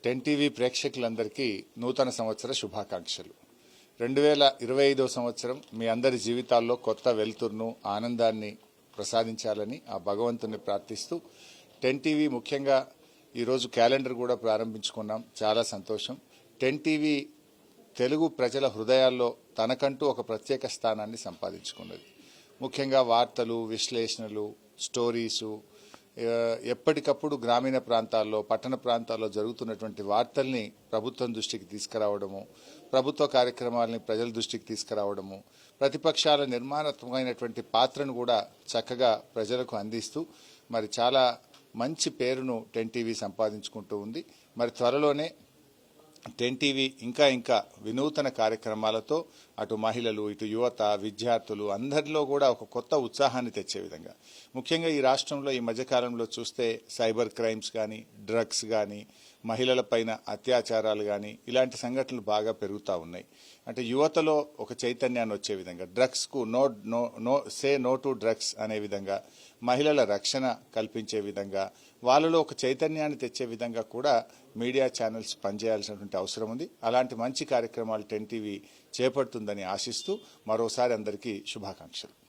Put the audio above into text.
Ten TV ప్రేక్షకులందరికీ నూతన సంవత్సర శుభాకాంక్షలు. 2025వ సంవత్సరం మీ అందరి జీవితాల్లో కొత్త వెలుతురును ఆనందాన్ని ప్రసాదించాలని ఆ భగవంతుని ప్రార్థిస్తూ టెన్ టీవీ ముఖ్యంగా ఈరోజు క్యాలెండర్ కూడా ప్రారంభించుకున్నాం. చాలా సంతోషం. టెన్ టీవీ తెలుగు ప్రజల హృదయాల్లో తనకంటూ ఒక ప్రత్యేక స్థానాన్ని సంపాదించుకున్నది. ముఖ్యంగా వార్తలు, విశ్లేషణలు, స్టోరీసు, ఎప్పటికప్పుడు గ్రామీణ ప్రాంతాల్లో, పట్టణ ప్రాంతాల్లో జరుగుతున్నటువంటి వార్తల్ని ప్రభుత్వం దృష్టికి తీసుకురావడము, ప్రభుత్వ కార్యక్రమాలని ప్రజల దృష్టికి తీసుకురావడము, ప్రతిపక్షాల నిర్మాణాత్మకమైనటువంటి పాత్రను కూడా చక్కగా ప్రజలకు అందిస్తూ మరి చాలా మంచి పేరును టెన్ టీవీ సంపాదించుకుంటూ ఉంది. మరి త్వరలోనే టెన్ టీవీ ఇంకా వినూతన కార్యక్రమాలతో అటు మహిళలు, ఇటు యువత, విద్యార్థులు అందరిలో కూడా ఒక కొత్త ఉత్సాహాన్ని తెచ్చే విధంగా, ముఖ్యంగా ఈ రాష్ట్రంలో ఈ మధ్యకాలంలో చూస్తే సైబర్ క్రైమ్స్ కానీ, డ్రగ్స్ కానీ, మహిళలపైన అత్యాచారాలు కానీ ఇలాంటి సంఘటనలు బాగా పెరుగుతూ ఉన్నాయి. అంటే యువతలో ఒక చైతన్యాన్ని వచ్చే విధంగా, డ్రగ్స్కు నో టు డ్రగ్స్ అనే విధంగా, మహిళల రక్షణ కల్పించే విధంగా, వాళ్ళలో ఒక చైతన్యాన్ని తెచ్చే విధంగా కూడా మీడియా ఛానల్స్ పనిచేయాల్సినటువంటి అవసరం ఉంది. అలాంటి మంచి కార్యక్రమాలు టెన్ టీవీ చేపడుతుందని ఆశిస్తూ మరోసారి అందరికీ శుభాకాంక్షలు.